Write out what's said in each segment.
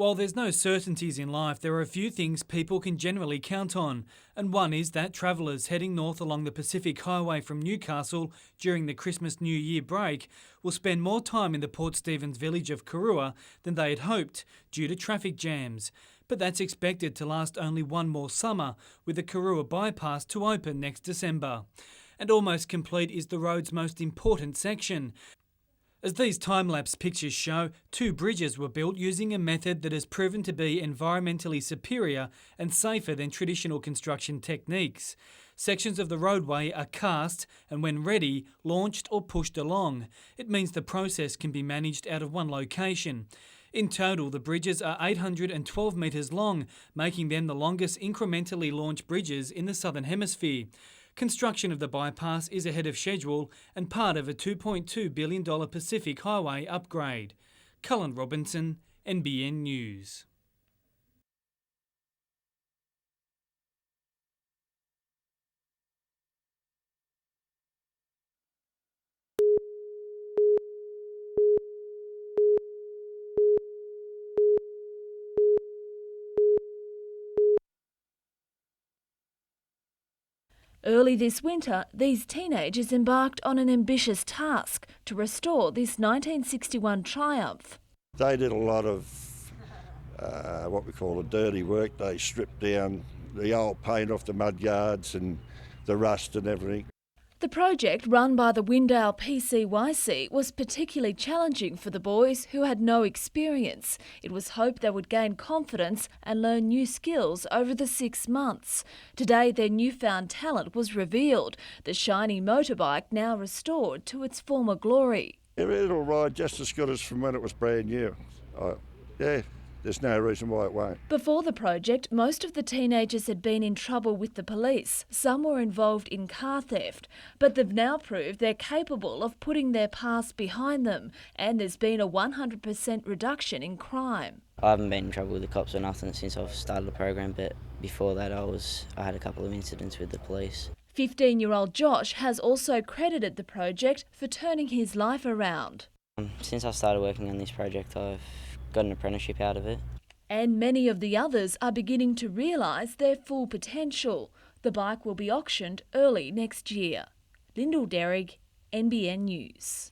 While there's no certainties in life, there are a few things people can generally count on, and one is that travellers heading north along the Pacific Highway from Newcastle during the Christmas New Year break will spend more time in the Port Stephens village of Karua than they had hoped due to traffic jams. But that's expected to last only one more summer, with the Karua bypass to open next December. And almost complete is the road's most important section. As these time-lapse pictures show, 2 bridges were built using a method that has proven to be environmentally superior and safer than traditional construction techniques. Sections of the roadway are cast and, when ready, launched or pushed along. It means the process can be managed out of one location. In total, the bridges are 812 metres long, making them the longest incrementally launched bridges in the Southern Hemisphere. Construction of the bypass is ahead of schedule and part of a $2.2 billion Pacific Highway upgrade. Cullen Robinson, NBN News. Early this winter, these teenagers embarked on an ambitious task to restore this 1961 triumph. They did a lot of what we call a dirty work. They stripped down the old paint off the mudguards and the rust and everything. The project, run by the Windale PCYC, was particularly challenging for the boys who had no experience. It was hoped they would gain confidence and learn new skills over the 6 months. Today, their newfound talent was revealed, the shiny motorbike now restored to its former glory. It'll ride just as good as from when it was brand new. There's no reason why it won't. Before the project, most of the teenagers had been in trouble with the police. Some were involved in car theft, but they've now proved they're capable of putting their past behind them, and there's been a 100% reduction in crime. I haven't been in trouble with the cops or nothing since I've started the program, but before that I had a couple of incidents with the police. 15-year-old Josh has also credited the project for turning his life around. Since I started working on this project, I've got an apprenticeship out of it. And many of the others are beginning to realise their full potential. The bike will be auctioned early next year. Lyndall Derrick, NBN News.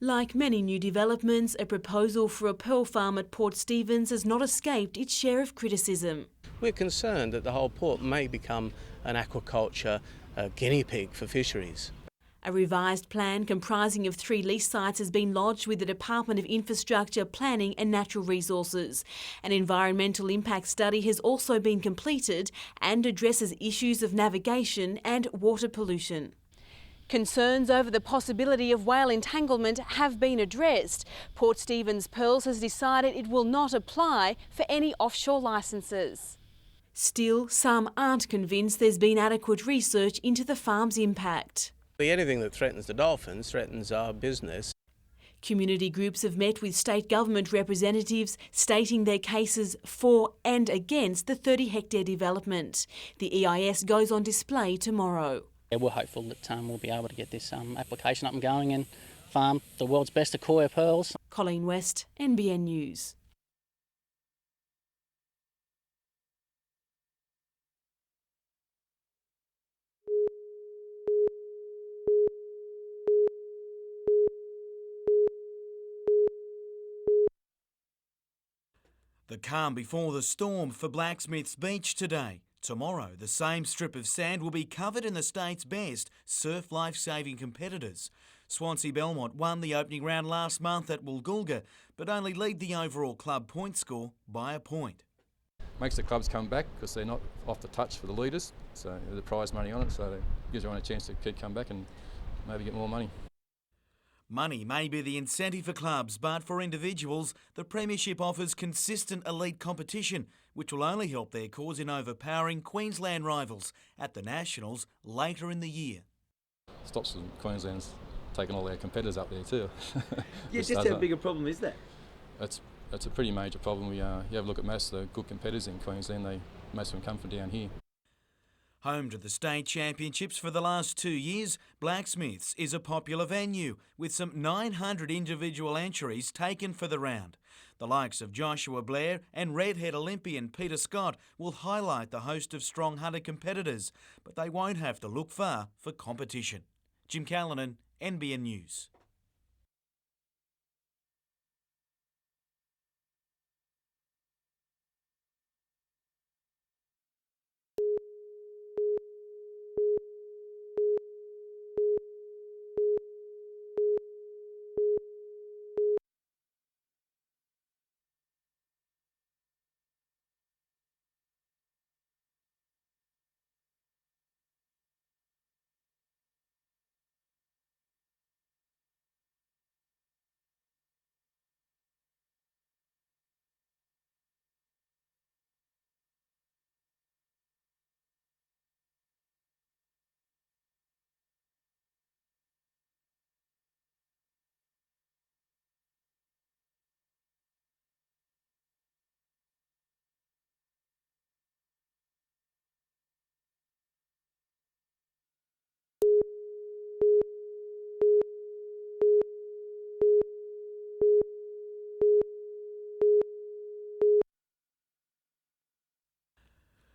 Like many new developments, a proposal for a pearl farm at Port Stephens has not escaped its share of criticism. We're concerned that the whole port may become an aquaculture guinea pig for fisheries. A revised plan comprising of 3 lease sites has been lodged with the Department of Infrastructure, Planning and Natural Resources. An environmental impact study has also been completed and addresses issues of navigation and water pollution. Concerns over the possibility of whale entanglement have been addressed. Port Stephens Pearls has decided it will not apply for any offshore licences. Still, some aren't convinced there's been adequate research into the farm's impact. Anything that threatens the dolphins threatens our business. Community groups have met with state government representatives stating their cases for and against the 30-hectare development. The EIS goes on display tomorrow. Yeah, we're hopeful that we'll be able to get this application up and going and farm the world's best Akoya pearls. Colleen West, NBN News. The calm before the storm for Blacksmiths Beach today. Tomorrow, the same strip of sand will be covered in the state's best surf life-saving competitors. Swansea Belmont won the opening round last month at Woolgoolga, but only lead the overall club point score by a point. Makes the clubs come back because they're not off the touch for the leaders, so the prize money on it, so it gives everyone a chance to come back and maybe get more money. Money may be the incentive for clubs, but for individuals, the Premiership offers consistent elite competition, which will only help their cause in overpowering Queensland rivals at the Nationals later in the year. Stops Queensland's taking all their competitors up there too. Yeah, just how big a problem is that? It's a pretty major problem. You have a look at most of the good competitors in Queensland, most of them come from down here. Home to the state championships for the last 2 years, Blacksmiths is a popular venue with some 900 individual entries taken for the round. The likes of Joshua Blair and Redhead Olympian Peter Scott will highlight the host of strong hunter competitors, but they won't have to look far for competition. Jim Callanan, NBN News.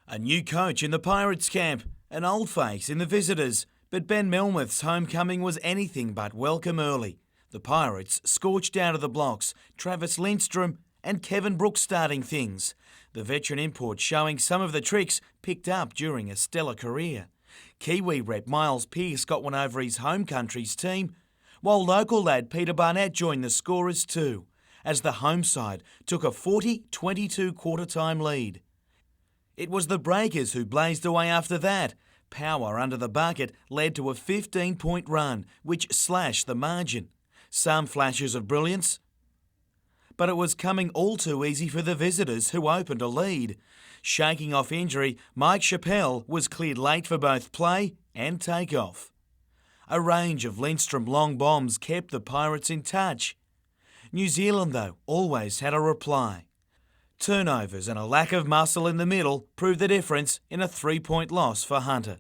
A new coach in the Pirates camp, an old face in the visitors, but Ben Melmoth's homecoming was anything but welcome early. The Pirates scorched out of the blocks, Travis Lindstrom and Kevin Brooks starting things. The veteran import showing some of the tricks picked up during a stellar career. Kiwi rep Miles Pearce got one over his home country's team, while local lad Peter Barnett joined the scorers too, as the home side took a 40-22 quarter-time lead. It was the Breakers who blazed away after that. Power under the bucket led to a 15-point run, which slashed the margin. Some flashes of brilliance, but it was coming all too easy for the visitors who opened a lead. Shaking off injury, Mike Chappell was cleared late for both play and take-off. A range of Lindstrom long bombs kept the Pirates in touch. New Zealand, though, always had a reply. Turnovers and a lack of muscle in the middle proved the difference in a 3-point loss for Hunter.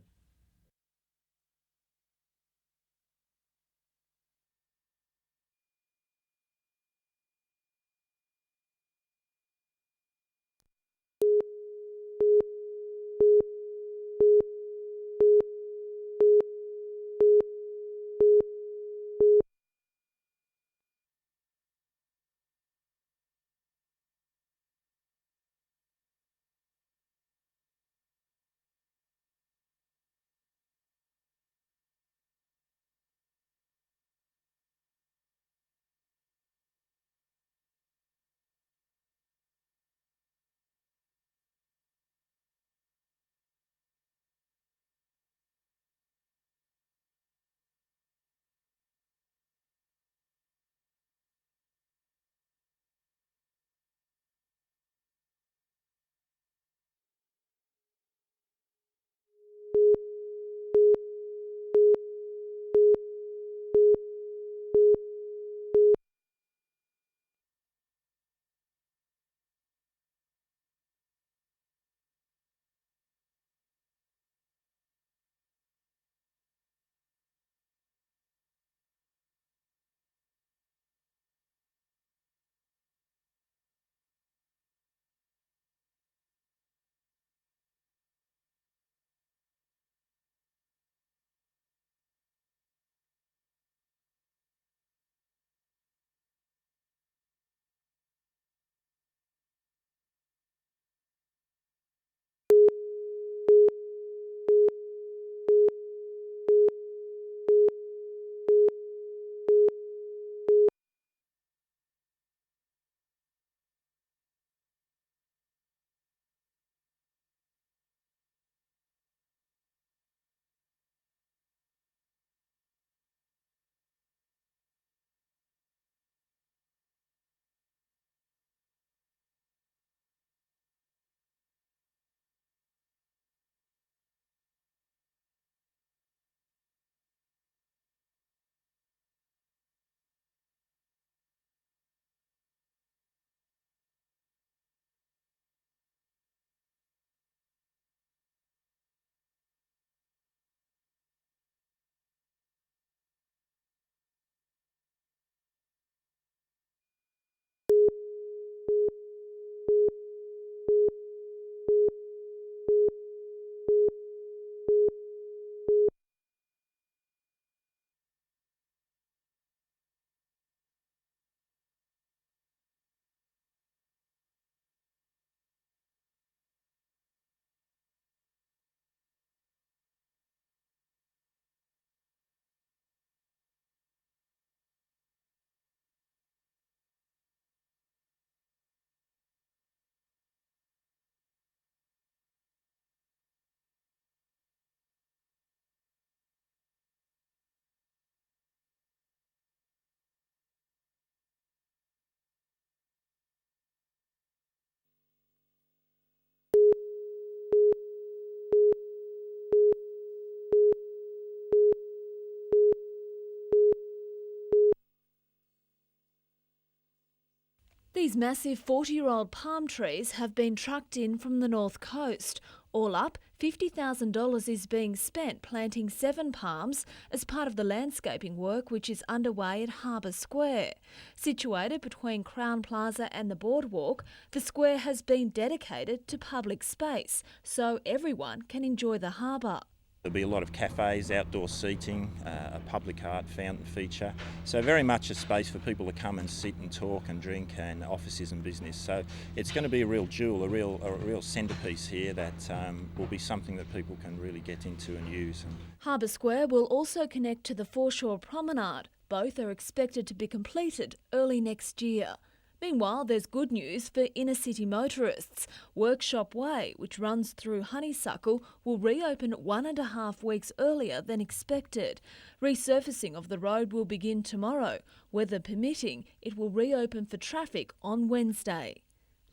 These massive 40-year-old palm trees have been trucked in from the north coast. All up, $50,000 is being spent planting 7 palms as part of the landscaping work which is underway at Harbour Square. Situated between Crown Plaza and the boardwalk, the square has been dedicated to public space so everyone can enjoy the harbour. There'll be a lot of cafes, outdoor seating, a public art fountain feature. So very much a space for people to come and sit and talk and drink, and offices and business. So it's going to be a real jewel, a real centrepiece here that will be something that people can really get into and use. Harbour Square will also connect to the foreshore promenade. Both are expected to be completed early next year. Meanwhile, there's good news for inner-city motorists. Workshop Way, which runs through Honeysuckle, will reopen 1.5 weeks earlier than expected. Resurfacing of the road will begin tomorrow. Weather permitting, it will reopen for traffic on Wednesday.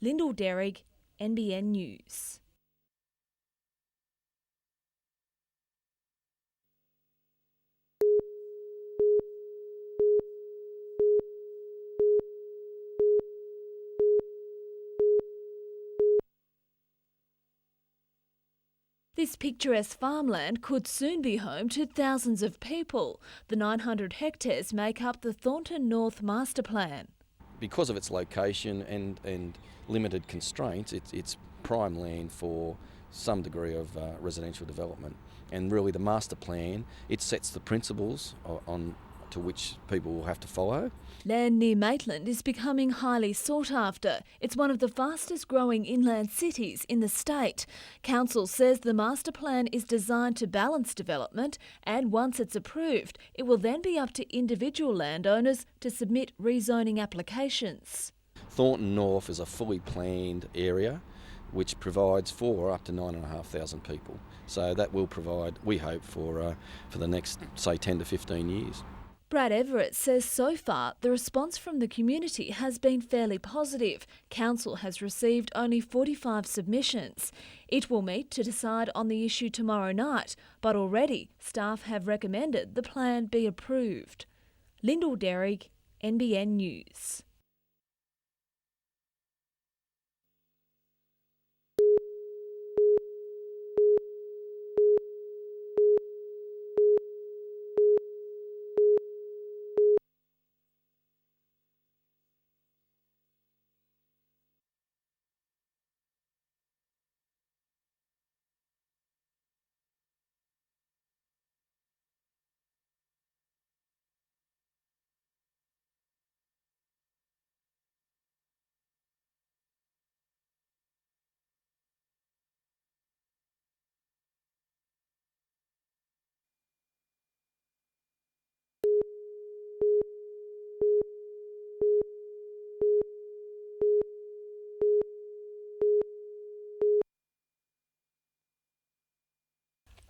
Lyndall Derrick, NBN News. This picturesque farmland could soon be home to thousands of people. The 900 hectares make up the Thornton North Master Plan. Because of its location and limited constraints, it's prime land for some degree of residential development. And really the master plan, it sets the principles on to which people will have to follow. Land near Maitland is becoming highly sought after. It's one of the fastest growing inland cities in the state. Council says the master plan is designed to balance development, and once it's approved, it will then be up to individual landowners to submit rezoning applications. Thornton North is a fully planned area which provides for up to 9,500 people. So that will provide, we hope, for the next, say, 10 to 15 years. Brad Everett says so far the response from the community has been fairly positive. Council has received only 45 submissions. It will meet to decide on the issue tomorrow night, but already staff have recommended the plan be approved. Lyndall Derrick, NBN News.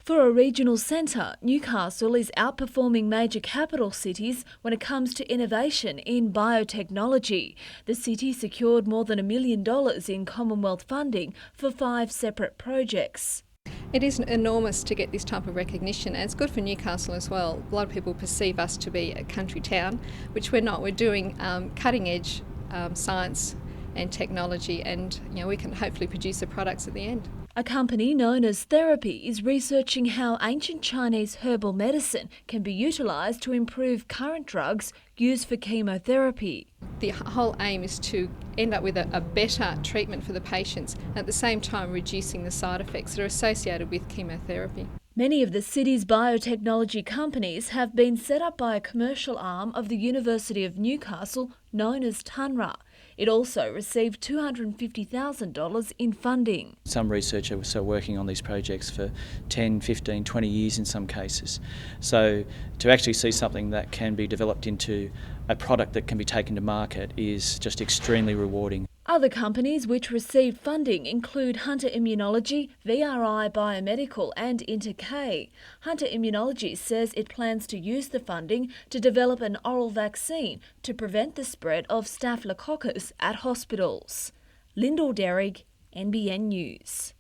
For a regional centre, Newcastle is outperforming major capital cities when it comes to innovation in biotechnology. The city secured more than $1 million in Commonwealth funding for 5 separate projects. It is enormous to get this type of recognition, and it's good for Newcastle as well. A lot of people perceive us to be a country town, which we're not. We're doing cutting-edge science and technology, and we can hopefully produce the products at the end. A company known as Therapy is researching how ancient Chinese herbal medicine can be utilised to improve current drugs used for chemotherapy. The whole aim is to end up with a better treatment for the patients, at the same time reducing the side effects that are associated with chemotherapy. Many of the city's biotechnology companies have been set up by a commercial arm of the University of Newcastle known as TUNRA. It also received $250,000 in funding. Some researchers are working on these projects for 10, 15, 20 years in some cases. So to actually see something that can be developed into a product that can be taken to market is just extremely rewarding. Other companies which received funding include Hunter Immunology, VRI Biomedical and Interk. Hunter Immunology says it plans to use the funding to develop an oral vaccine to prevent the spread of Staphylococcus at hospitals. Lyndall Derrick, NBN News.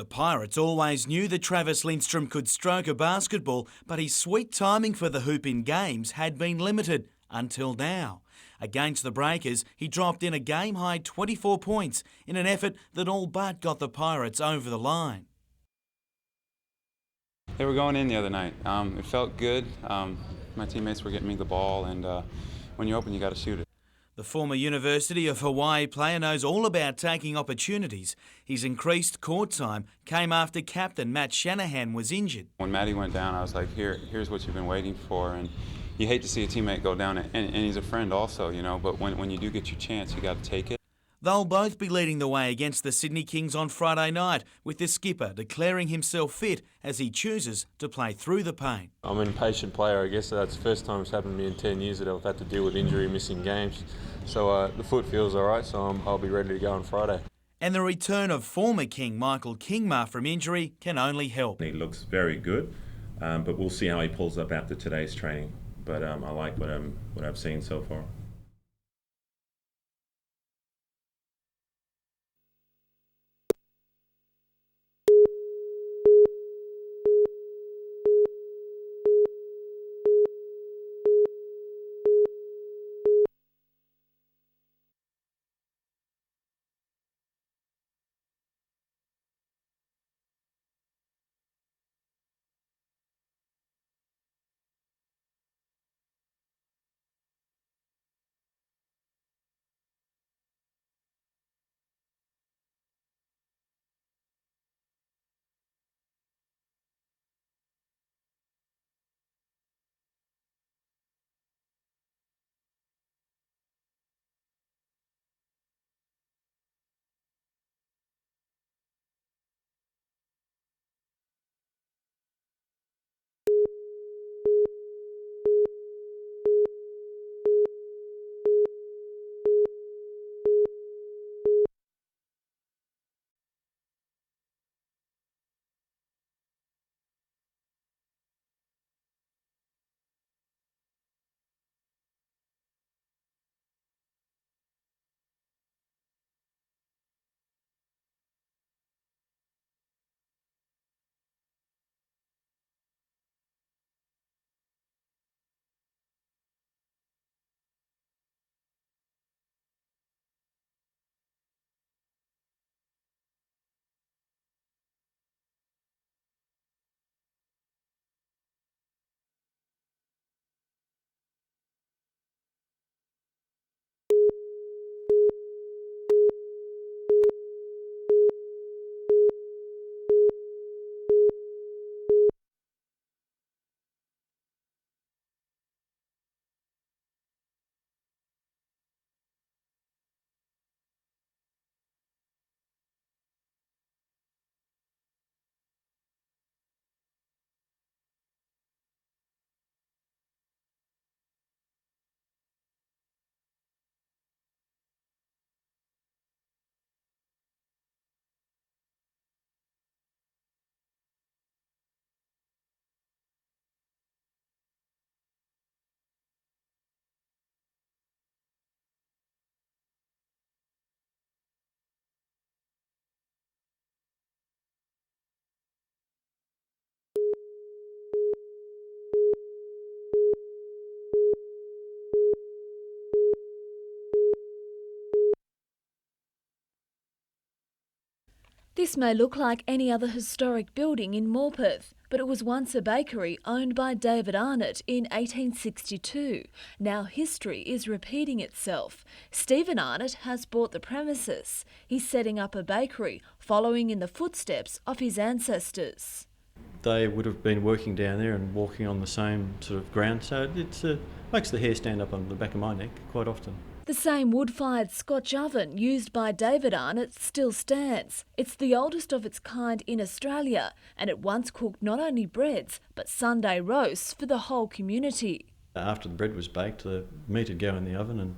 The Pirates always knew that Travis Lindstrom could stroke a basketball, but his sweet timing for the hoop in games had been limited until now. Against the Breakers, he dropped in a game-high 24 points in an effort that all but got the Pirates over the line. They were going in the other night. It felt good. My teammates were getting me the ball, and when you open, you got to shoot it. The former University of Hawaii player knows all about taking opportunities. His increased court time came after captain Matt Shanahan was injured. When Matty went down, I was like, here's what you've been waiting for. And you hate to see a teammate go down, and he's a friend also, you know, but when you do get your chance, you got to take it. They'll both be leading the way against the Sydney Kings on Friday night, with the skipper declaring himself fit as he chooses to play through the pain. I'm an impatient player, I guess. That's the first time it's happened to me in 10 years that I've had to deal with injury, missing games. So the foot feels all right, so I'll be ready to go on Friday. And the return of former King Michael Kingma from injury can only help. He looks very good, but we'll see how he pulls up after today's training. But I like what I've seen so far. This may look like any other historic building in Morpeth, but it was once a bakery owned by David Arnott in 1862. Now history is repeating itself. Stephen Arnott has bought the premises. He's setting up a bakery, following in the footsteps of his ancestors. They would have been working down there and walking on the same sort of ground, so it makes the hair stand up on the back of my neck quite often. The same wood-fired Scotch oven used by David Arnott still stands. It's the oldest of its kind in Australia, and it once cooked not only breads but Sunday roasts for the whole community. After the bread was baked, the meat would go in the oven and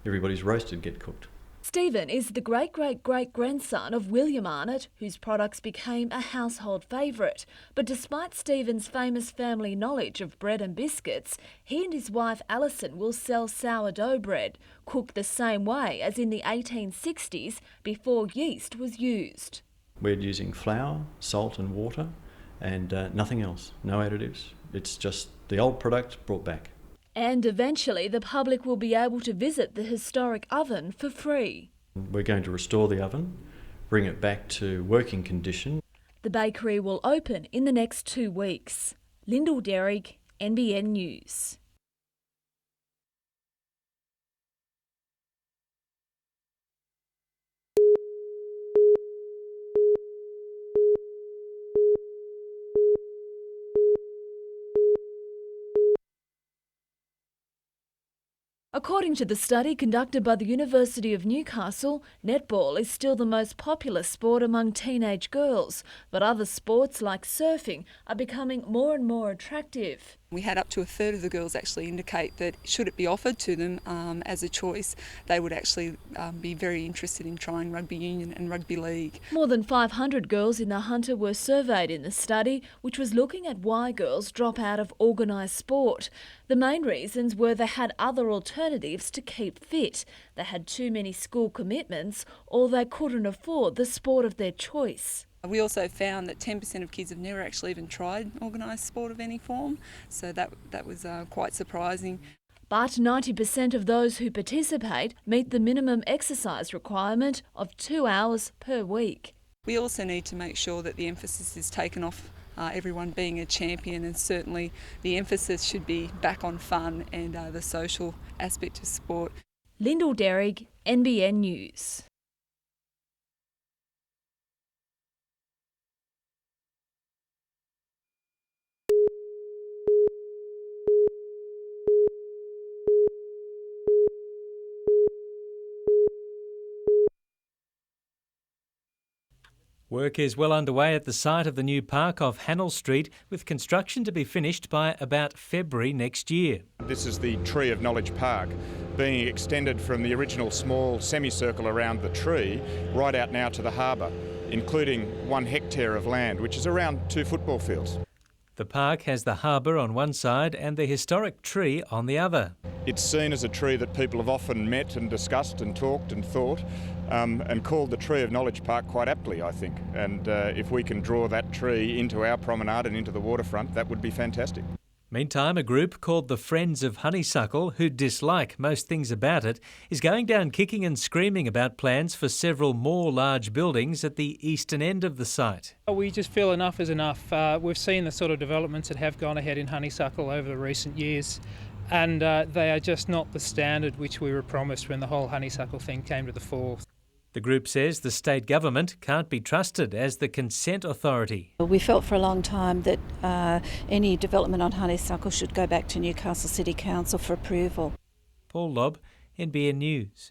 everybody's roast would get cooked. Stephen is the great-great-great-grandson of William Arnott, whose products became a household favourite. But despite Stephen's famous family knowledge of bread and biscuits, he and his wife Alison will sell sourdough bread, cooked the same way as in the 1860s before yeast was used. We're using flour, salt and water and nothing else, no additives. It's just the old product brought back. And eventually the public will be able to visit the historic oven for free. We're going to restore the oven, bring it back to working condition. The bakery will open in the next 2 weeks. Lyndall Derrick, NBN News. According to the study conducted by the University of Newcastle, netball is still the most popular sport among teenage girls, but other sports like surfing are becoming more and more attractive. We had up to a third of the girls actually indicate that should it be offered to them as a choice, they would actually be very interested in trying rugby union and rugby league. More than 500 girls in the Hunter were surveyed in the study, which was looking at why girls drop out of organised sport. The main reasons were they had other alternatives to keep fit. They had too many school commitments or they couldn't afford the sport of their choice. We also found that 10% of kids have never actually even tried organised sport of any form, so that was quite surprising. But 90% of those who participate meet the minimum exercise requirement of 2 hours per week. We also need to make sure that the emphasis is taken off everyone being a champion, and certainly the emphasis should be back on fun and the social aspect of sport. Lyndall Derrick, NBN News. Work is well underway at the site of the new park off Hannell Street, with construction to be finished by about February next year. This is the Tree of Knowledge Park, being extended from the original small semicircle around the tree right out now to the harbour, including 1 hectare of land, which is around 2 football fields. The park has the harbour on one side and the historic tree on the other. It's seen as a tree that people have often met and discussed and talked and thought, and called the Tree of Knowledge Park quite aptly, I think. And if we can draw that tree into our promenade and into the waterfront, that would be fantastic. Meantime, a group called the Friends of Honeysuckle, who dislike most things about it, is going down kicking and screaming about plans for several more large buildings at the eastern end of the site. We just feel enough is enough. We've seen the sort of developments that have gone ahead in Honeysuckle over the recent years, and they are just not the standard which we were promised when the whole Honeysuckle thing came to the fore. The group says the state government can't be trusted as the consent authority. We felt for a long time that any development on Honeysuckle should go back to Newcastle City Council for approval. Paul Lobb, NBN News.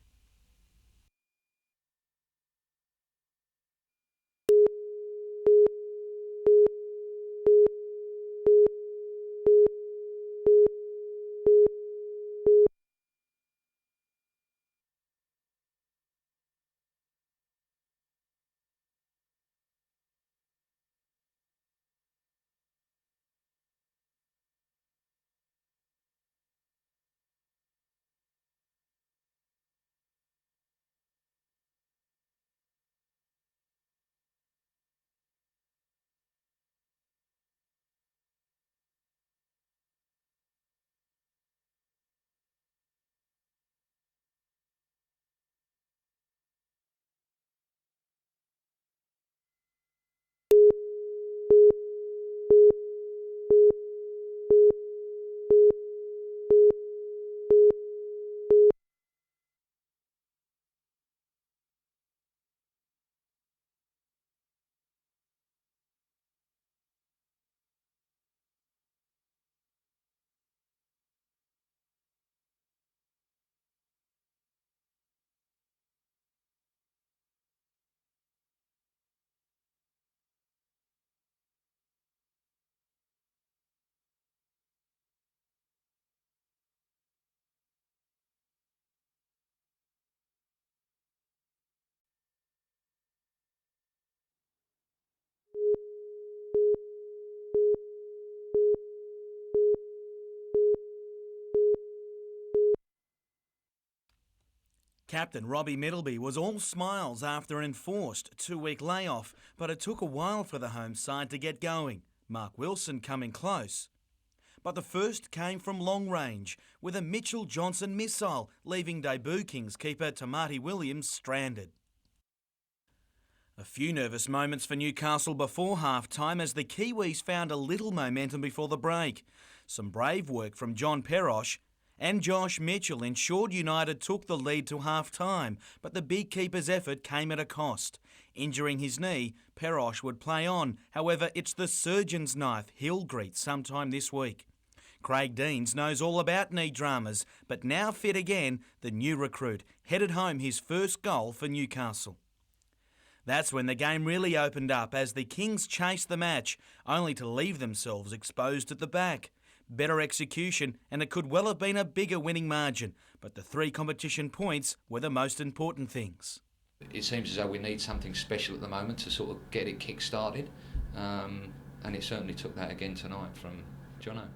Captain Robbie Middleby was all smiles after an enforced 2-week layoff, but it took a while for the home side to get going. Mark Wilson coming close. But the first came from long range, with a Mitchell Johnson missile, leaving debut Kings keeper Tamati Williams stranded. A few nervous moments for Newcastle before half-time as the Kiwis found a little momentum before the break. Some brave work from John Perosh and Josh Mitchell ensured United took the lead to half-time, but the big keeper's effort came at a cost. Injuring his knee, Perosh would play on. However, it's the surgeon's knife he'll greet sometime this week. Craig Deans knows all about knee dramas, but now fit again, the new recruit headed home his first goal for Newcastle. That's when the game really opened up as the Kings chased the match, only to leave themselves exposed at the back. Better execution, and it could well have been a bigger winning margin, but the 3 competition points were the most important things. It seems as though we need something special at the moment to sort of get it kick-started, and it certainly took that again tonight from Jono.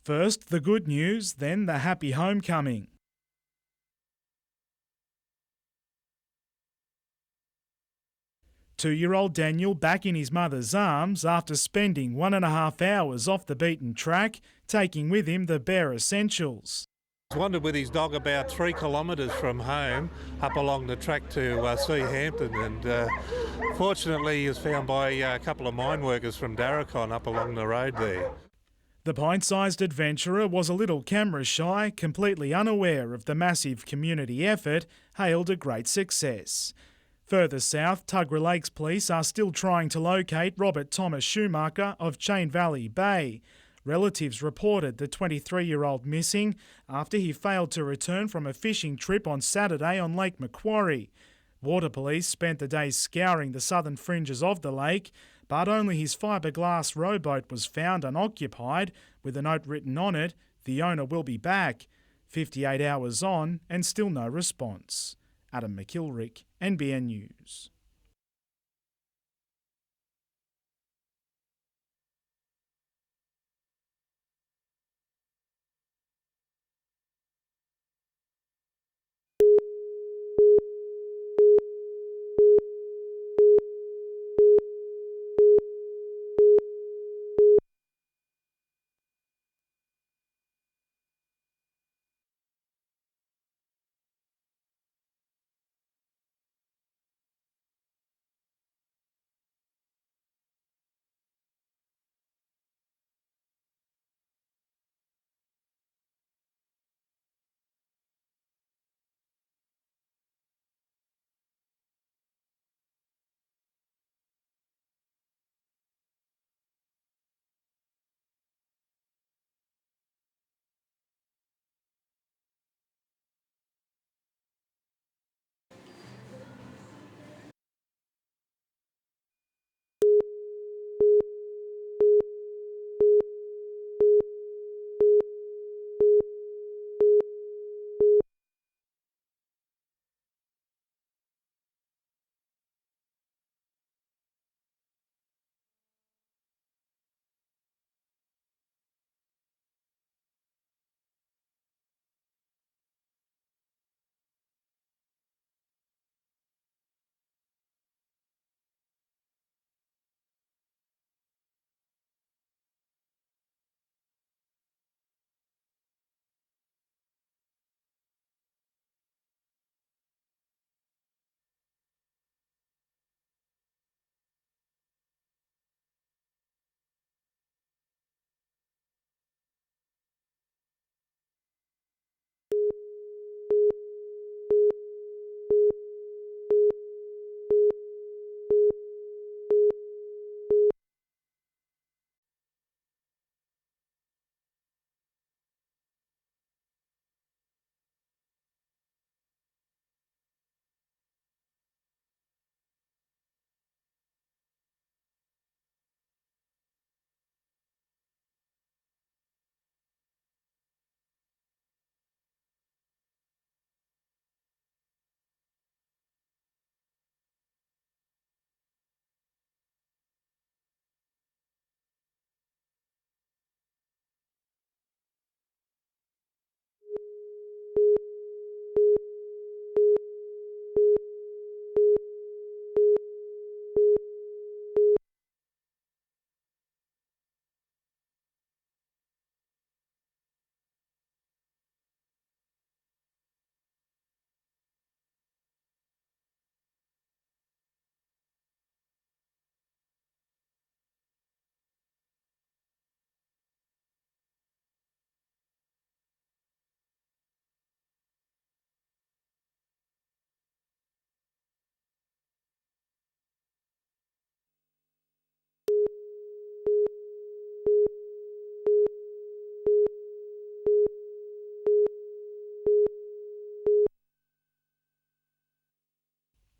First, the good news, then the happy homecoming. Two-year-old Daniel back in his mother's arms after spending 1.5 hours off the beaten track, taking with him the bare essentials. He's wandered with his dog about 3 kilometres from home up along the track to see Hampton, and fortunately he was found by a couple of mine workers from Darracon up along the road there. The pint-sized adventurer was a little camera shy, completely unaware of the massive community effort, hailed a great success. Further south, Tuggerah Lakes Police are still trying to locate Robert Thomas Schumacher of Chain Valley Bay. Relatives reported the 23-year-old missing after he failed to return from a fishing trip on Saturday on Lake Macquarie. Water police spent the day scouring the southern fringes of the lake, but only his fiberglass rowboat was found unoccupied, with a note written on it, "The owner will be back." 58 hours on and still no response. Adam McKilrick, NBN News.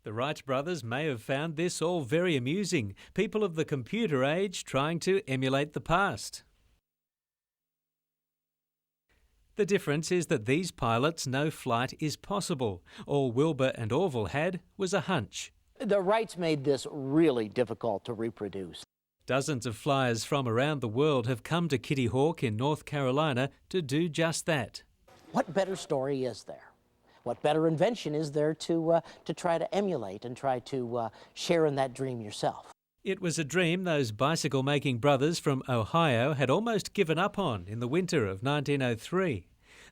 The Wright brothers may have found this all very amusing, people of the computer age trying to emulate the past. The difference is that these pilots know flight is possible. All Wilbur and Orville had was a hunch. The Wrights made this really difficult to reproduce. Dozens of flyers from around the world have come to Kitty Hawk in North Carolina to do just that. What better story is there? What better invention is there to try to emulate and try to share in that dream yourself? It was a dream those bicycle-making brothers from Ohio had almost given up on in the winter of 1903.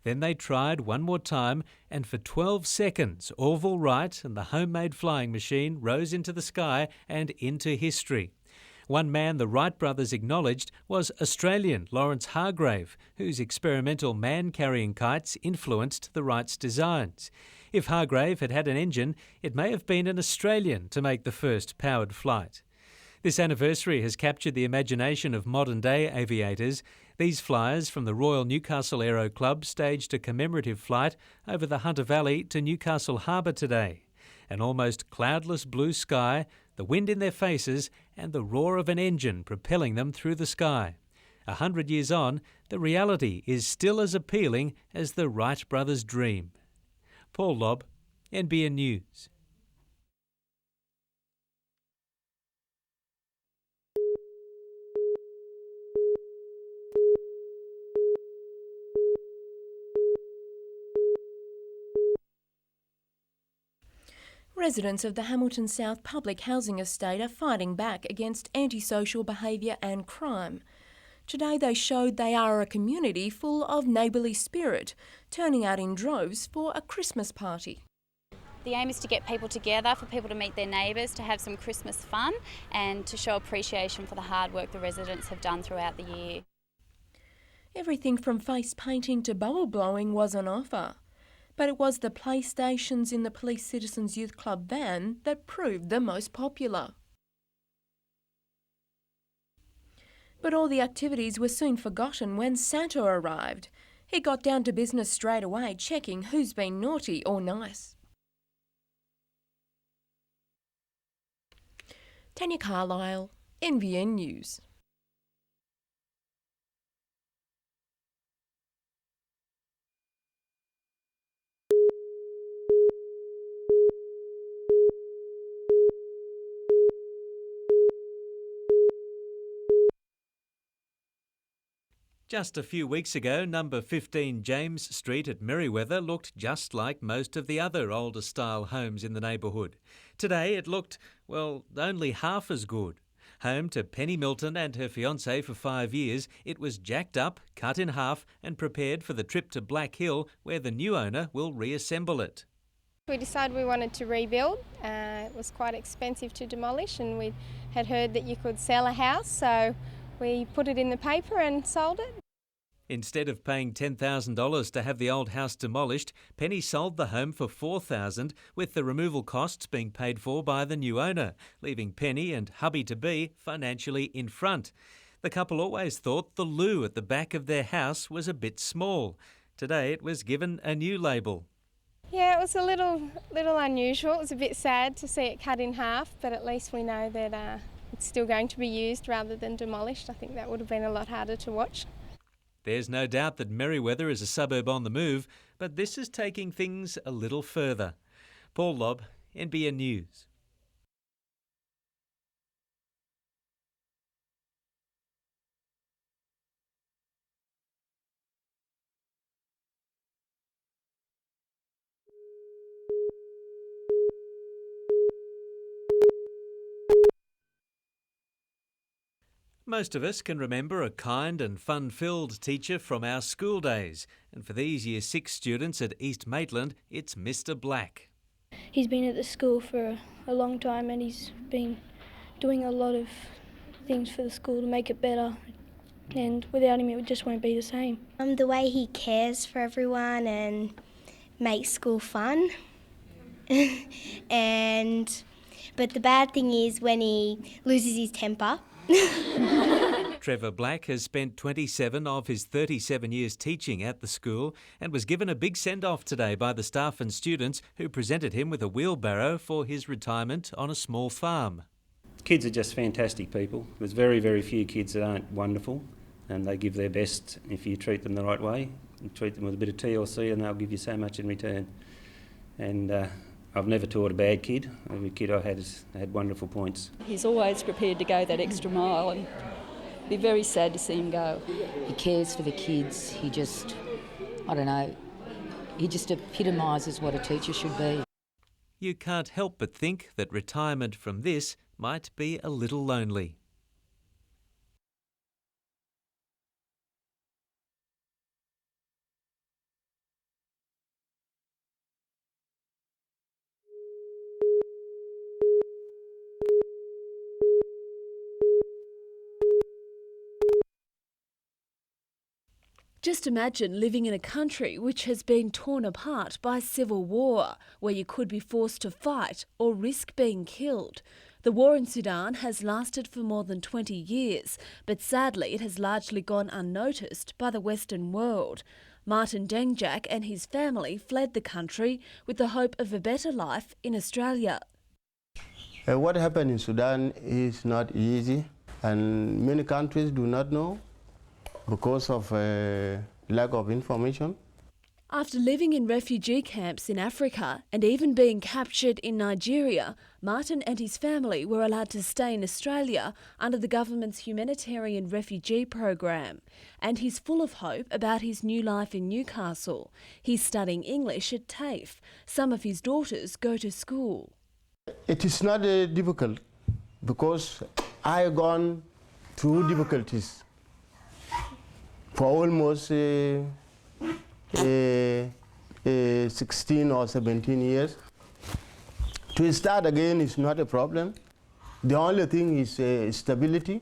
Then they tried one more time, and for 12 seconds, Orville Wright and the homemade flying machine rose into the sky and into history. One man the Wright brothers acknowledged was Australian Lawrence Hargrave, whose experimental man-carrying kites influenced the Wrights' designs. If Hargrave had had an engine, it may have been an Australian to make the first powered flight. This anniversary has captured the imagination of modern-day aviators. These flyers from the Royal Newcastle Aero Club staged a commemorative flight over the Hunter Valley to Newcastle Harbour today. an almost cloudless blue sky, the wind in their faces and the roar of an engine propelling them through the sky. 100 years on, the reality is still as appealing as the Wright brothers' dream. Paul Lobb, NBN News. Residents of the Hamilton South public housing estate are fighting back against antisocial behaviour and crime. Today they showed they are a community full of neighbourly spirit, turning out in droves for a Christmas party. The aim is to get people together, for people to meet their neighbours, to have some Christmas fun and to show appreciation for the hard work the residents have done throughout the year. Everything from face painting to bubble blowing was on offer. But it was the playstations in the Police Citizens Youth Club van that proved the most popular. But all the activities were soon forgotten when Santa arrived. He got down to business straight away, checking who's been naughty or nice. Tanya Carlisle, NBN News. Just a few weeks ago, number 15 James Street at Merewether looked just like most of the other older-style homes in the neighbourhood. Today it looked, well, only half as good. Home to Penny Milton and her fiancé for 5 years, it was jacked up, cut in half and prepared for the trip to Black Hill, where the new owner will reassemble it. We decided we wanted to rebuild. It was quite expensive to demolish, and we had heard that you could sell a house, so we put it in the paper and sold it. Instead of paying $10,000 to have the old house demolished, Penny sold the home for $4,000, with the removal costs being paid for by the new owner, leaving Penny and hubby-to-be financially in front. The couple always thought the loo at the back of their house was a bit small. Today it was given a new label. Yeah, it was a little unusual. It was a bit sad to see it cut in half, but at least we know that it's still going to be used rather than demolished. I think that would have been a lot harder to watch. There's no doubt that Merewether is a suburb on the move, but this is taking things a little further. Paul Lobb, NBN News. Most of us can remember a kind and fun-filled teacher from our school days, and for these Year 6 students at East Maitland, it's Mr. Black. He's been at the school for a long time and he's been doing a lot of things for the school to make it better, and without him it just won't be the same. The way he cares for everyone and makes school fun. But the bad thing is when he loses his temper. Trevor Black has spent 27 of his 37 years teaching at the school and was given a big send-off today by the staff and students, who presented him with a wheelbarrow for his retirement on a small farm. Kids are just fantastic people. There's very, very few kids that aren't wonderful, and they give their best if you treat them the right way. You treat them with a bit of TLC and they'll give you so much in return. And I've never taught a bad kid. Every kid I had wonderful points. He's always prepared to go that extra mile, and it'd be very sad to see him go. He cares for the kids. He just epitomises what a teacher should be. You can't help but think that retirement from this might be a little lonely. Just imagine living in a country which has been torn apart by civil war, where you could be forced to fight or risk being killed. The war in Sudan has lasted for more than 20 years, but sadly it has largely gone unnoticed by the Western world. Martin Dengjak and his family fled the country with the hope of a better life in Australia. What happened in Sudan is not easy, and many countries do not know because of lack of information. After living in refugee camps in Africa and even being captured in Nigeria, Martin and his family were allowed to stay in Australia under the government's humanitarian refugee program. And he's full of hope about his new life in Newcastle. He's studying English at TAFE. Some of his daughters go to school. It is not difficult because I have gone through difficulties for almost 16 or 17 years. To start again is not a problem. The only thing is stability.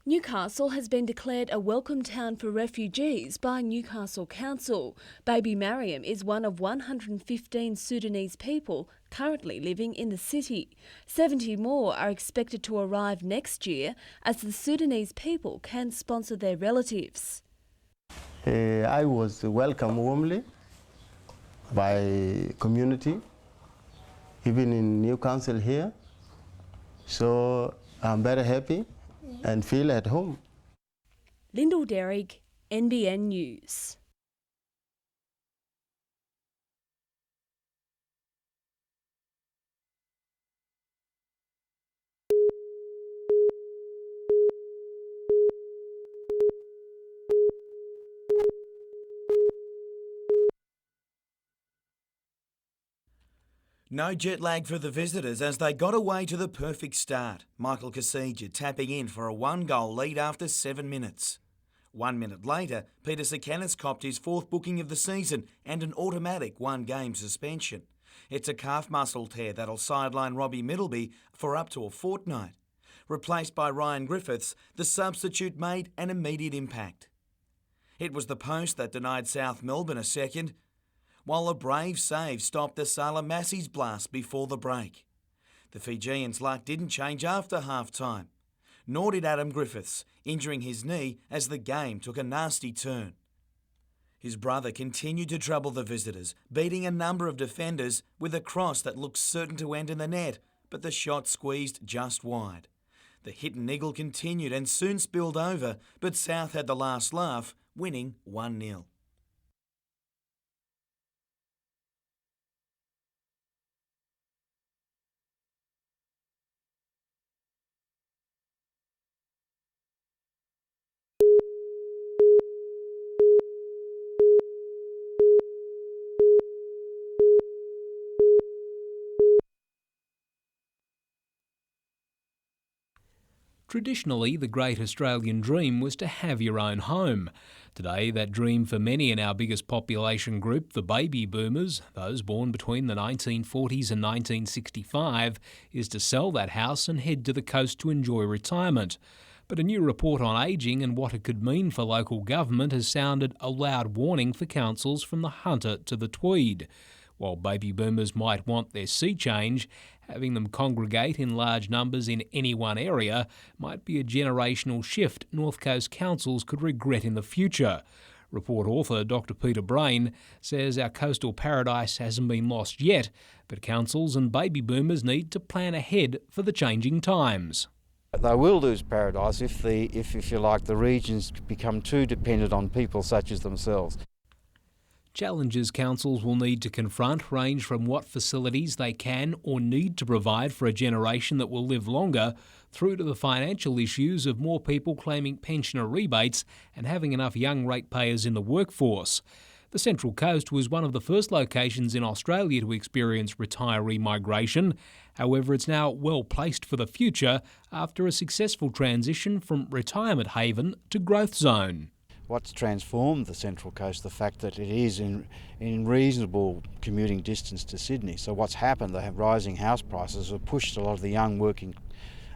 Newcastle has been declared a welcome town for refugees by Newcastle Council. Baby Mariam is one of 115 Sudanese people currently living in the city. 70 more are expected to arrive next year as the Sudanese people can sponsor their relatives. I was welcomed warmly by community, even in Newcastle here. So I'm very happy and feel at home. Lyndall Derrick, NBN News. No jet lag for the visitors as they got away to the perfect start. Michael Kasija tapping in for a 1-goal lead after 7 minutes. 1 minute later, Peter Sakanis copped his 4th booking of the season and an automatic 1-game suspension. It's a calf muscle tear that'll sideline Robbie Middleby for up to a fortnight. Replaced by Ryan Griffiths, the substitute made an immediate impact. It was the post that denied South Melbourne a second, while a brave save stopped the Salamassi's blast before the break. The Fijians' luck didn't change after half-time, nor did Adam Griffiths, injuring his knee as the game took a nasty turn. His brother continued to trouble the visitors, beating a number of defenders with a cross that looked certain to end in the net, but the shot squeezed just wide. The hit and niggle continued and soon spilled over, but South had the last laugh, winning 1-0. Traditionally, the great Australian dream was to have your own home. Today, that dream for many in our biggest population group, the baby boomers, those born between the 1940s and 1965, is to sell that house and head to the coast to enjoy retirement. But a new report on ageing and what it could mean for local government has sounded a loud warning for councils from the Hunter to the Tweed. While baby boomers might want their sea change, having them congregate in large numbers in any one area might be a generational shift North Coast councils could regret in the future. Report author Dr Peter Brain says our coastal paradise hasn't been lost yet, but councils and baby boomers need to plan ahead for the changing times. They will lose paradise if you like, the regions become too dependent on people such as themselves. Challenges councils will need to confront range from what facilities they can or need to provide for a generation that will live longer, through to the financial issues of more people claiming pensioner rebates and having enough young ratepayers in the workforce. The Central Coast was one of the first locations in Australia to experience retiree migration. However, it's now well placed for the future after a successful transition from retirement haven to growth zone. What's transformed the Central Coast, the fact that it is in reasonable commuting distance to Sydney. So what's happened, the rising house prices have pushed a lot of the young working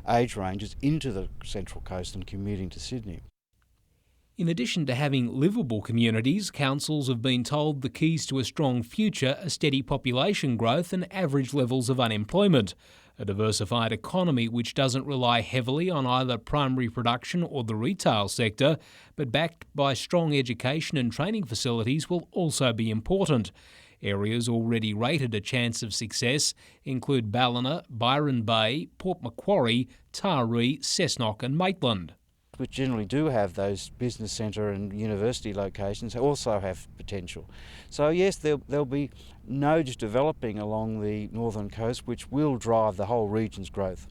age ranges into the Central Coast and commuting to Sydney. In addition to having livable communities, councils have been told the keys to a strong future are steady population growth and average levels of unemployment. A diversified economy which doesn't rely heavily on either primary production or the retail sector, but backed by strong education and training facilities will also be important. Areas already rated a chance of success include Ballina, Byron Bay, Port Macquarie, Taree, Cessnock and Maitland. Which generally do have those business centre and university locations, also have potential. So yes, there'll be nodes developing along the northern coast which will drive the whole region's growth.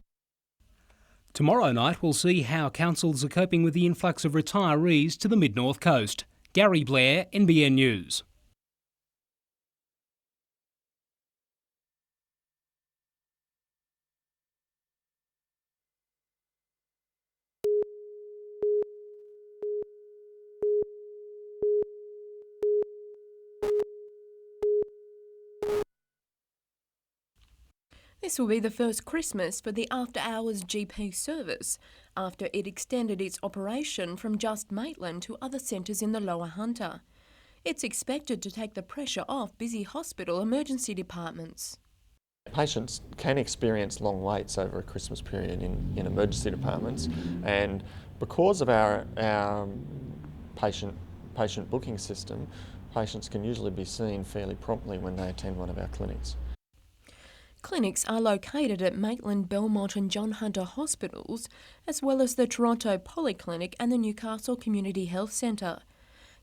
Tomorrow night we'll see how councils are coping with the influx of retirees to the mid-north coast. Gary Blair, NBN News. This will be the first Christmas for the after-hours GP service after it extended its operation from just Maitland to other centres in the Lower Hunter. It's expected to take the pressure off busy hospital emergency departments. Patients can experience long waits over a Christmas period in emergency departments, and because of our patient booking system, patients can usually be seen fairly promptly when they attend one of our clinics. Clinics are located at Maitland, Belmont and John Hunter hospitals, as well as the Toronto Polyclinic and the Newcastle Community Health Centre.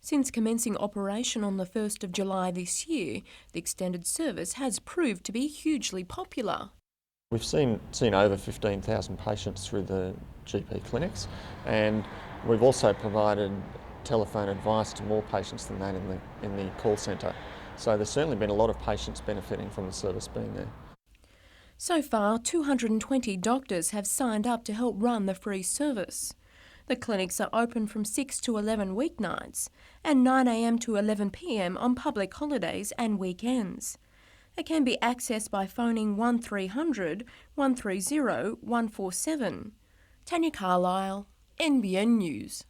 Since commencing operation on the 1st of July this year, the extended service has proved to be hugely popular. We've seen over 15,000 patients through the GP clinics, and we've also provided telephone advice to more patients than that in the call centre. So there's certainly been a lot of patients benefiting from the service being there. So far, 220 doctors have signed up to help run the free service. The clinics are open from 6 to 11 weeknights and 9 a.m. to 11 p.m. on public holidays and weekends. It can be accessed by phoning 1300 130 147. Tanya Carlisle, NBN News.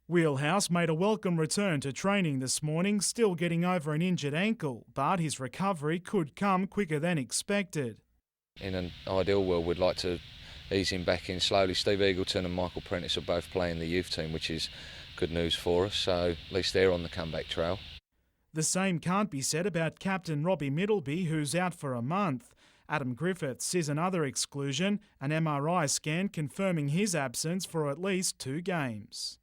Wheelhouse made a welcome return to training this morning, still getting over an injured ankle, but his recovery could come quicker than expected. In an ideal world, we'd like to ease him back in slowly. Steve Eagleton and Michael Prentice are both playing the youth team, which is good news for us, so at least they're on the comeback trail. The same can't be said about captain Robbie Middleby, who's out for a month. Adam Griffiths is another exclusion, an MRI scan confirming his absence for at least 2 games.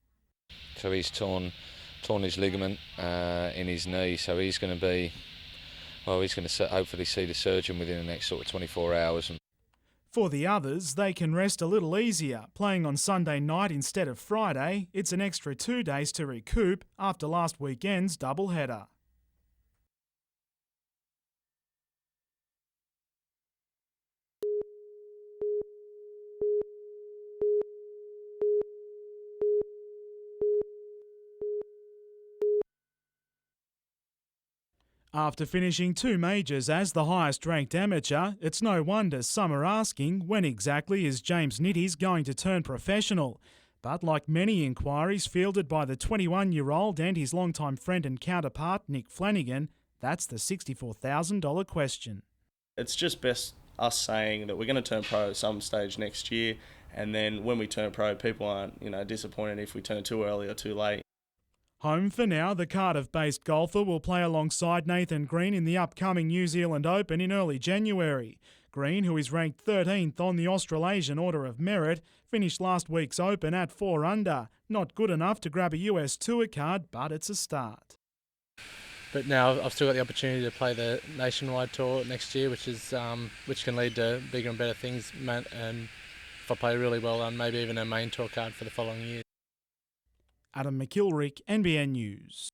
So he's torn his ligament in his knee, so he's going to hopefully see the surgeon within the next sort of 24 hours. For the others, they can rest a little easier. Playing on Sunday night instead of Friday, it's an extra 2 days to recoup after last weekend's doubleheader. After finishing 2 majors as the highest-ranked amateur, it's no wonder some are asking when exactly is James Nitties going to turn professional. But like many inquiries fielded by the 21-year-old and his longtime friend and counterpart Nick Flanagan, that's the $64,000 question. It's just best us saying that we're going to turn pro at some stage next year, and then when we turn pro, people aren't, disappointed if we turn too early or too late. Home for now, the Cardiff-based golfer will play alongside Nathan Green in the upcoming New Zealand Open in early January. Green, who is ranked 13th on the Australasian Order of Merit, finished last week's Open at 4 under. Not good enough to grab a US Tour card, but it's a start. But now I've still got the opportunity to play the nationwide tour next year, which can lead to bigger and better things, and if I play really well, maybe even a main tour card for the following year. Adam McKilrick, NBN News.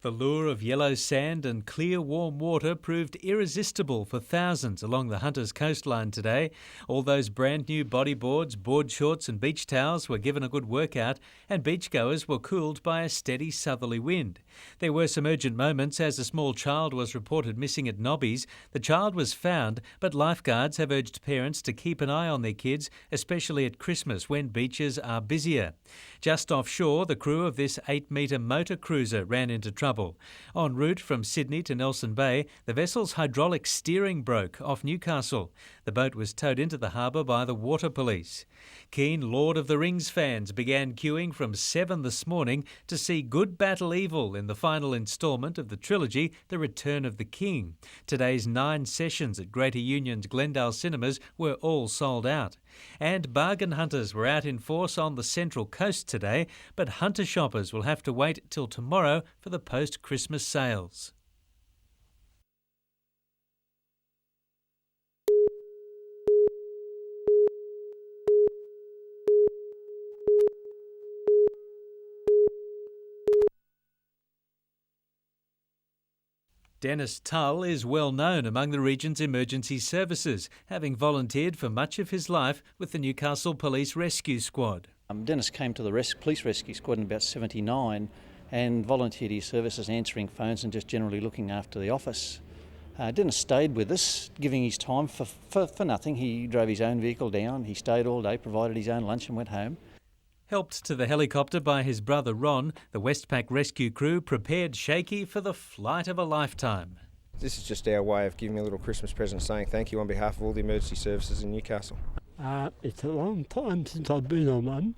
The lure of yellow sand and clear warm water proved irresistible for thousands along the Hunters coastline today. All those brand new bodyboards, board shorts and beach towels were given a good workout, and beachgoers were cooled by a steady southerly wind. There were some urgent moments as a small child was reported missing at Nobby's. The child was found, but lifeguards have urged parents to keep an eye on their kids, especially at Christmas when beaches are busier. Just offshore, the crew of this 8-metre motor cruiser ran into trouble. En route from Sydney to Nelson Bay, the vessel's hydraulic steering broke off Newcastle. The boat was towed into the harbour by the water police. Keen Lord of the Rings fans began queuing from 7 this morning to see good battle evil in the final instalment of the trilogy, The Return of the King. Today's 9 sessions at Greater Union's Glendale cinemas were all sold out. And bargain hunters were out in force on the Central Coast today, but hunter shoppers will have to wait till tomorrow for the post-Christmas sales. Dennis Tull is well known among the region's emergency services, having volunteered for much of his life with the Newcastle Police Rescue Squad. Dennis came to the Police Rescue Squad in about 79 and volunteered his services answering phones and just generally looking after the office. Dennis stayed with us, giving his time for nothing. He drove his own vehicle down, he stayed all day, provided his own lunch and went home. Helped to the helicopter by his brother Ron, the Westpac rescue crew prepared Shaky for the flight of a lifetime. This is just our way of giving a little Christmas present, saying thank you on behalf of all the emergency services in Newcastle. It's a long time since I've been on one.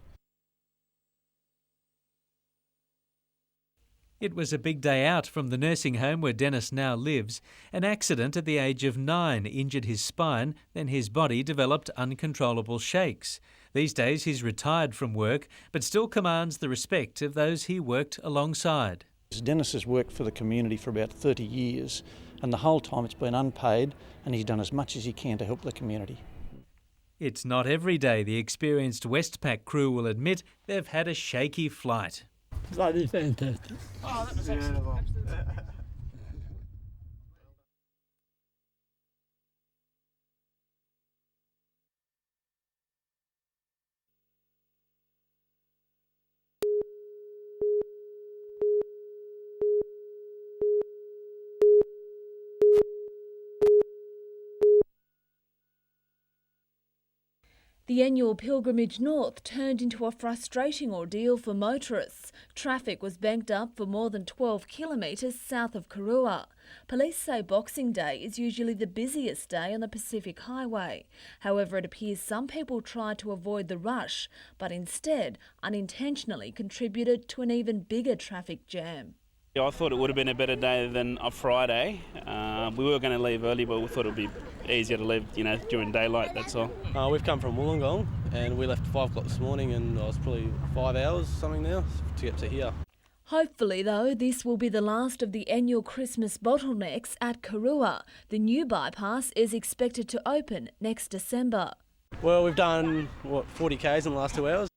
It was a big day out from the nursing home where Dennis now lives. An accident at the age of 9 injured his spine, then his body developed uncontrollable shakes. These days he's retired from work, but still commands the respect of those he worked alongside. Dennis has worked for the community for about 30 years, and the whole time it's been unpaid, and he's done as much as he can to help the community. It's not every day the experienced Westpac crew will admit they've had a shaky flight. Bloody fantastic. Oh, that was beautiful. The annual pilgrimage north turned into a frustrating ordeal for motorists. Traffic was banked up for more than 12 kilometres south of Karua. Police say Boxing Day is usually the busiest day on the Pacific Highway. However, it appears some people tried to avoid the rush, but instead unintentionally contributed to an even bigger traffic jam. I thought it would have been a better day than a Friday. We were going to leave early, but we thought it would be easier to leave, during daylight, that's all. We've come from Wollongong and we left at 5 o'clock this morning, and it was probably 5 hours something now to get to here. Hopefully, though, this will be the last of the annual Christmas bottlenecks at Karua. The new bypass is expected to open next December. Well, we've done, 40 k's in the last 2 hours.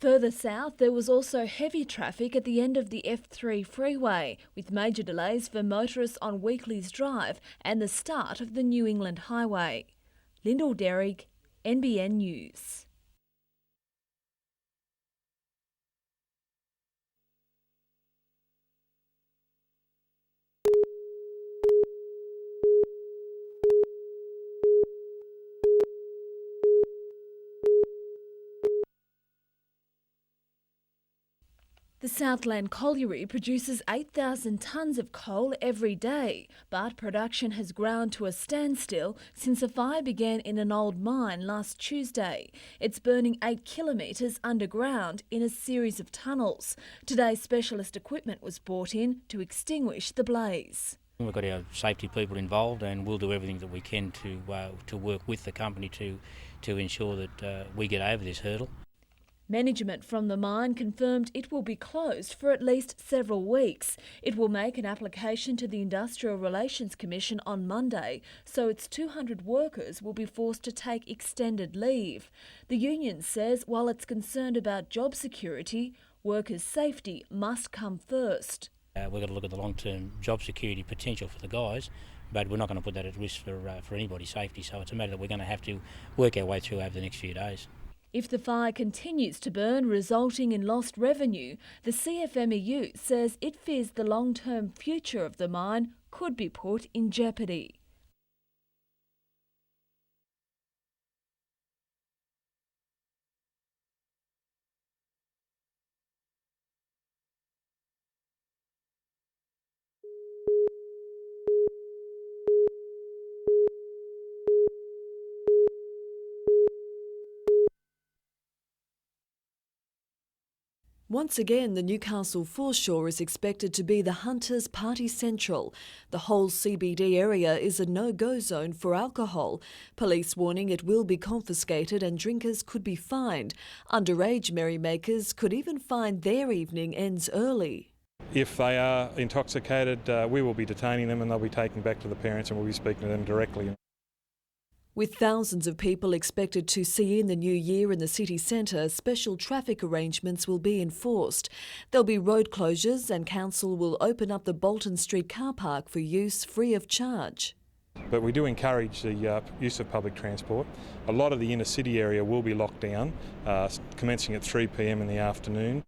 Further south, there was also heavy traffic at the end of the F3 freeway, with major delays for motorists on Weekly's Drive and the start of the New England Highway. Lyndall Derrick, NBN News. The Southland Colliery produces 8,000 tonnes of coal every day, but production has ground to a standstill since a fire began in an old mine last Tuesday. It's burning 8 kilometres underground in a series of tunnels. Today, specialist equipment was brought in to extinguish the blaze. We've got our safety people involved, and we'll do everything that we can to work with the company to ensure that we get over this hurdle. Management from the mine confirmed it will be closed for at least several weeks. It will make an application to the Industrial Relations Commission on Monday, so its 200 workers will be forced to take extended leave. The union says while it's concerned about job security, workers' safety must come first. We've got to look at the long-term job security potential for the guys, but we're not going to put that at risk for anybody's safety. So it's a matter that we're going to have to work our way through over the next few days. If the fire continues to burn, resulting in lost revenue, the CFMEU says it fears the long-term future of the mine could be put in jeopardy. Once again, the Newcastle foreshore is expected to be the Hunters' Party Central. The whole CBD area is a no-go zone for alcohol. Police warning it will be confiscated and drinkers could be fined. Underage merrymakers could even find their evening ends early. If they are intoxicated, we will be detaining them and they'll be taken back to the parents and we'll be speaking to them directly. With thousands of people expected to see in the new year in the city centre, special traffic arrangements will be enforced. There'll be road closures and council will open up the Bolton Street car park for use free of charge. But we do encourage the use of public transport. A lot of the inner city area will be locked down, commencing at 3 p.m. in the afternoon.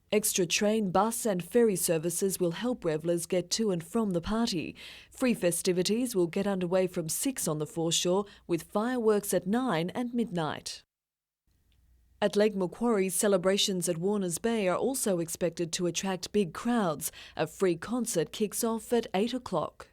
Extra train, bus and ferry services will help revellers get to and from the party. Free festivities will get underway from 6 on the foreshore, with fireworks at 9 and midnight. At Lake Macquarie, celebrations at Warners Bay are also expected to attract big crowds. A free concert kicks off at 8 o'clock.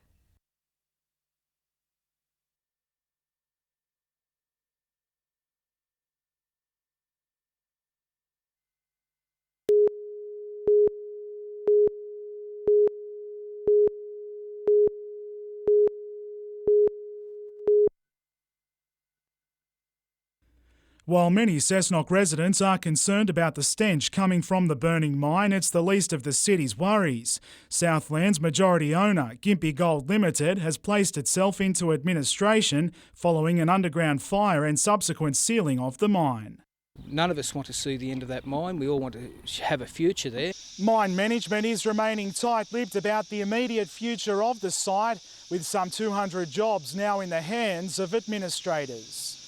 While many Cessnock residents are concerned about the stench coming from the burning mine, it's the least of the city's worries. Southland's majority owner, Gympie Gold Limited, has placed itself into administration following an underground fire and subsequent sealing of the mine. None of us want to see the end of that mine. We all want to have a future there. Mine management is remaining tight-lipped about the immediate future of the site, with some 200 jobs now in the hands of administrators.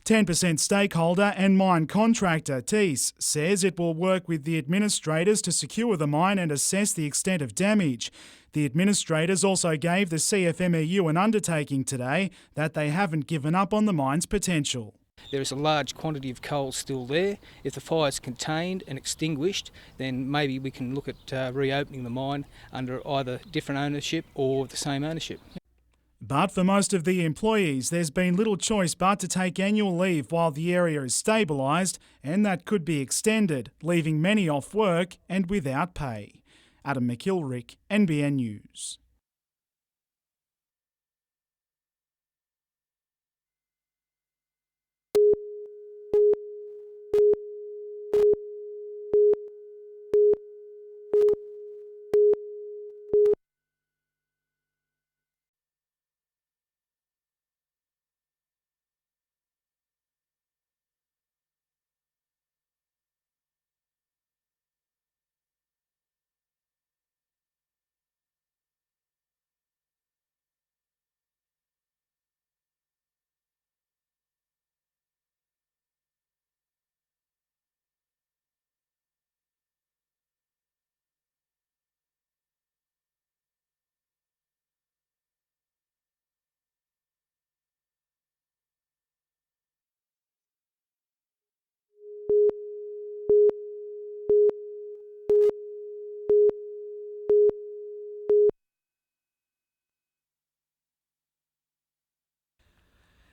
10% stakeholder and mine contractor Tees says it will work with the administrators to secure the mine and assess the extent of damage. The administrators also gave the CFMEU an undertaking today that they haven't given up on the mine's potential. There is a large quantity of coal still there. If the fire is contained and extinguished, then maybe we can look at reopening the mine under either different ownership or the same ownership. But for most of the employees, there's been little choice but to take annual leave while the area is stabilised, and that could be extended, leaving many off work and without pay. Adam McIlrick, NBN News.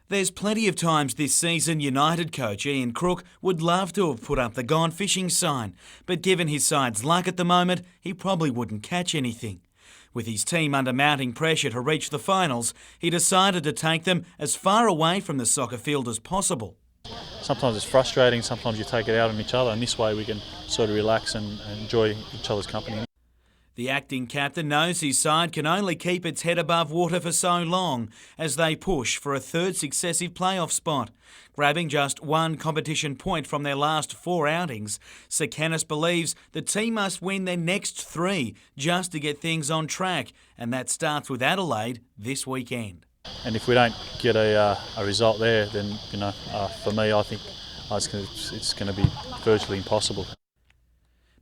There's plenty of times this season United coach Ian Crook would love to have put up the gone fishing sign, but given his side's luck at the moment, he probably wouldn't catch anything. With his team under mounting pressure to reach the finals, he decided to take them as far away from the soccer field as possible. Sometimes it's frustrating, sometimes you take it out on each other, and this way we can sort of relax and enjoy each other's company. The acting captain knows his side can only keep its head above water for so long as they push for a third successive playoff spot. Grabbing just one competition point from their last 4 outings, Sir Kenneth believes the team must win their next 3 just to get things on track, and that starts with Adelaide this weekend. And if we don't get a result there, then for me, I think it's going to be virtually impossible.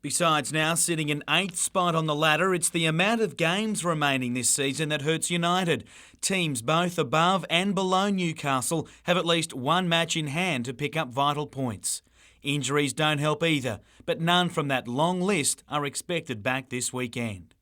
Besides now sitting in 8th spot on the ladder, it's the amount of games remaining this season that hurts United. Teams both above and below Newcastle have at least one match in hand to pick up vital points. Injuries don't help either, but none from that long list are expected back this weekend.